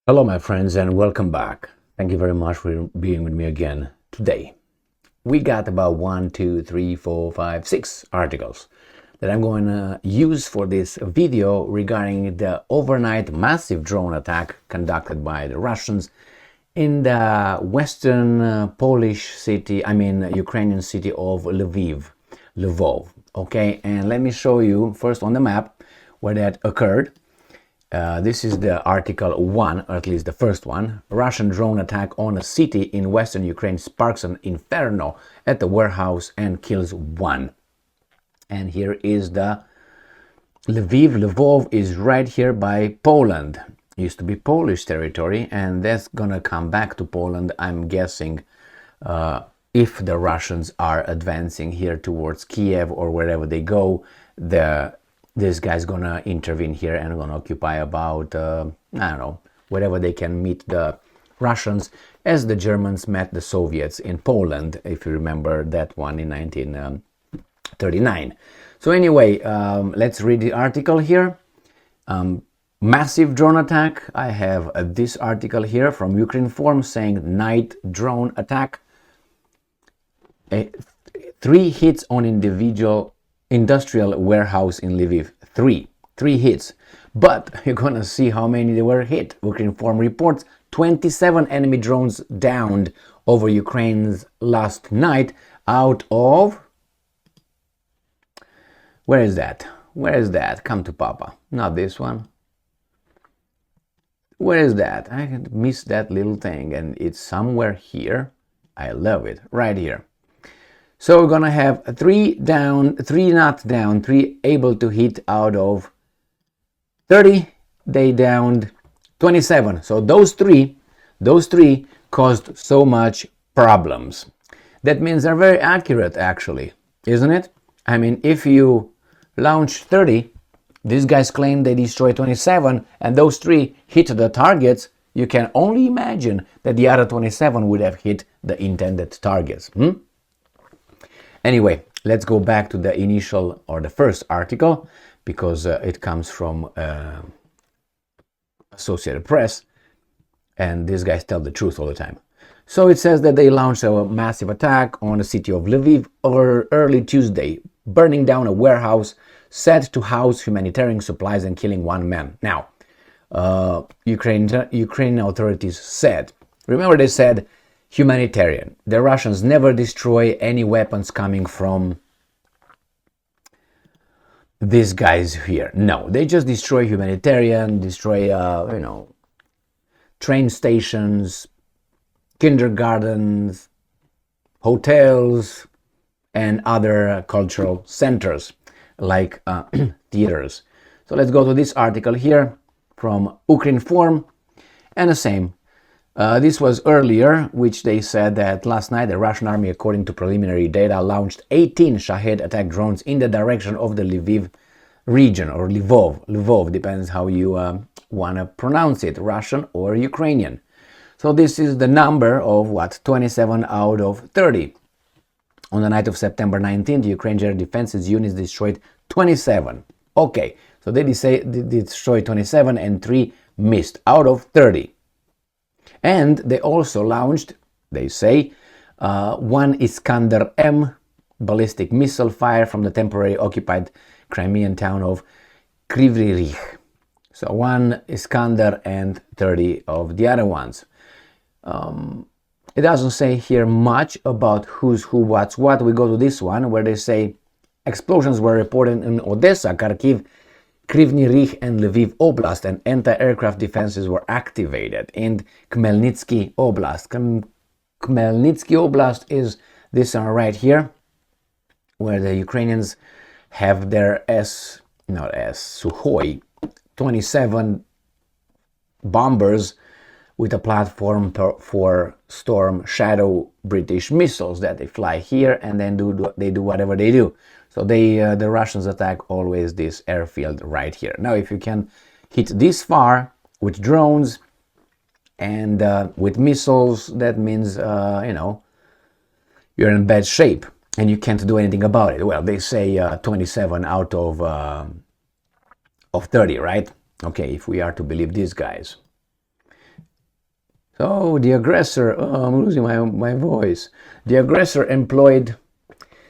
Hello, my friends, and welcome back. Thank you very much for being with me again today. We got about 6 articles that I'm going to use for this video regarding the overnight massive drone attack conducted by the Russians in the western Ukrainian city of Lvov. Okay, and let me show you first on the map where that occurred. This is the article 1, or at least the first one. Russian drone attack on a city in western Ukraine sparks an inferno at the warehouse and kills one. And here is the Lviv. Lvov is right here by Poland. Used to be Polish territory, and that's gonna come back to Poland, I'm guessing, if the Russians are advancing here towards Kiev or wherever they go. This guy's gonna intervene here and gonna occupy about, wherever they can meet the Russians, as the Germans met the Soviets in Poland, if you remember that one in 1939. So anyway, let's read the article here. Massive drone attack. I have this article here from Ukraine Forum saying night drone attack. 3 hits on industrial warehouse in Lviv. Three hits. But you're gonna see how many they were hit. Ukraine Forum reports 27 enemy drones downed over Ukraine's last night out of... Where is that? Come to Papa. Not this one. Where is that? I missed that little thing, and it's somewhere here. I love it. Right here. So we're gonna have 3 down, 3 not down, 3 able to hit out of 30. They downed 27. So those three caused so much problems. That means they're very accurate, actually, isn't it? I mean, if you launch 30, these guys claim they destroy 27, and those 3 hit the targets. You can only imagine that the other 27 would have hit the intended targets. Anyway, let's go back to the initial or the first article, because it comes from Associated Press, and these guys tell the truth all the time. So it says that they launched a massive attack on the city of Lviv over early Tuesday, burning down a warehouse said to house humanitarian supplies and killing 1 man. Now, Ukrainian authorities said, remember they said humanitarian. The Russians never destroy any weapons coming from these guys here. No, they just destroy humanitarian, destroy, train stations, kindergartens, hotels, and other cultural centers like theaters. So let's go to this article here from Ukraine Forum, and the same. This was earlier, which they said that last night the Russian army, according to preliminary data, launched 18 Shahed attack drones in the direction of the Lviv region, or Lvov. Lvov depends how you want to pronounce it, Russian or Ukrainian. So this is the number of 27 out of 30. On the night of September 19th, the Ukrainian Air Defenses units destroyed 27. Okay, so they destroyed 27 and 3 missed out of 30. And they also launched, they say, 1 Iskander-M ballistic missile fire from the temporarily occupied Crimean town of Kryvyi Rih. So 1 Iskander and 30 of the other ones. It doesn't say here much about who's who, what's what. We go to this one where they say explosions were reported in Odessa, Kharkiv, Kryvyi Rih and Lviv Oblast, and anti-aircraft defenses were activated in Khmelnytsky Oblast. Khmelnytsky Oblast is this one right here, where the Ukrainians have their Sukhoi 27 bombers with a platform for Storm Shadow British missiles that they fly here, and then they do whatever they do. So the Russians attack always this airfield right here. Now, if you can hit this far with drones and with missiles, that means you're in bad shape and you can't do anything about it. Well, they say 27 out of 30, right? Okay, if we are to believe these guys. So the aggressor, oh, I'm losing my voice. The aggressor employed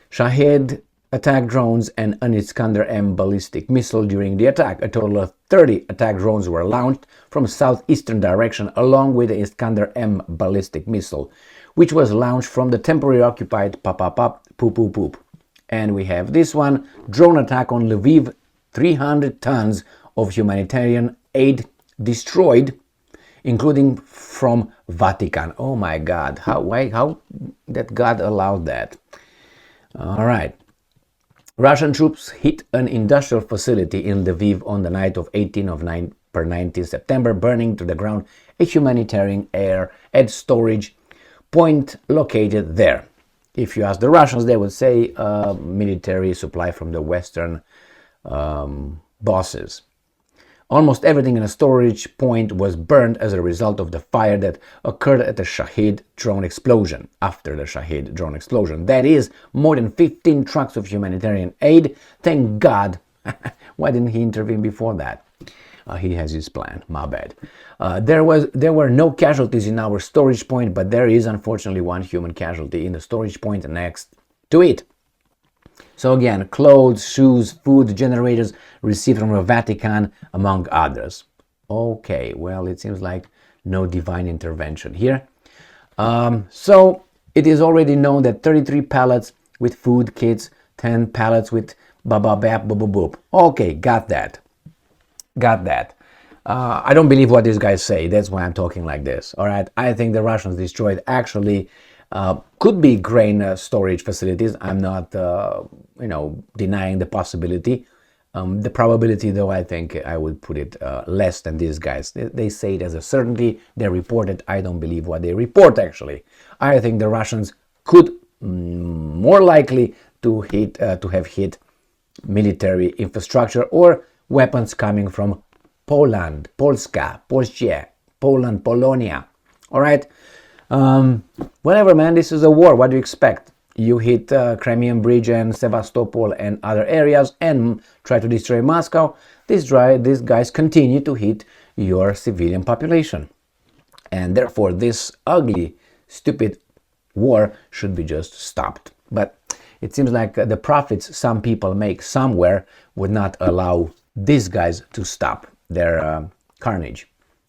Shahed attack drones and an Iskander-M ballistic missile during the attack. A total of 30 attack drones were launched from southeastern direction along with the Iskander-M ballistic missile, which was launched from the temporarily occupied Poop. And we have this one, drone attack on Lviv, 300 tons of humanitarian aid destroyed, including from Vatican. Oh my God, how that God allowed that? All right. Russian troops hit an industrial facility in Lviv on the night of 19 September, burning to the ground a humanitarian aid storage point located there. If you ask the Russians, they would say military supply from the Western bosses. Almost everything in a storage point was burned as a result of the fire that occurred at the Shahid drone explosion. After the Shahid drone explosion, that is, more than 15 trucks of humanitarian aid. Thank God. Why didn't he intervene before that? He has his plan. My bad. There were no casualties in our storage point, but there is unfortunately one human casualty in the storage point next to it. So again, clothes, shoes, food, generators received from the Vatican, among others. Okay, well, it seems like no divine intervention here. So it is already known that 33 pallets with food kits, 10 pallets with boop. Okay, got that. I don't believe what these guys say. That's why I'm talking like this. All right, I think the Russians destroyed actually could be grain storage facilities. I'm not, denying the possibility. The probability, though, I think I would put it less than these guys. They say it as a certainty. They report it. I don't believe what they report, actually. I think the Russians could more likely to have hit military infrastructure or weapons coming from Poland, Polska, Polsce, Poland, Polonia. All right? Whatever, man, this is a war. What do you expect? You hit Crimean Bridge and Sevastopol and other areas and try to destroy Moscow. These guys continue to hit your civilian population. And therefore, this ugly, stupid war should be just stopped. But it seems like the profits some people make somewhere would not allow these guys to stop their carnage.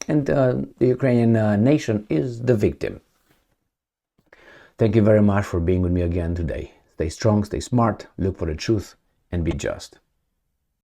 And the Ukrainian nation is the victim. Thank you very much for being with me again today. Stay strong, stay smart, look for the truth, and be just.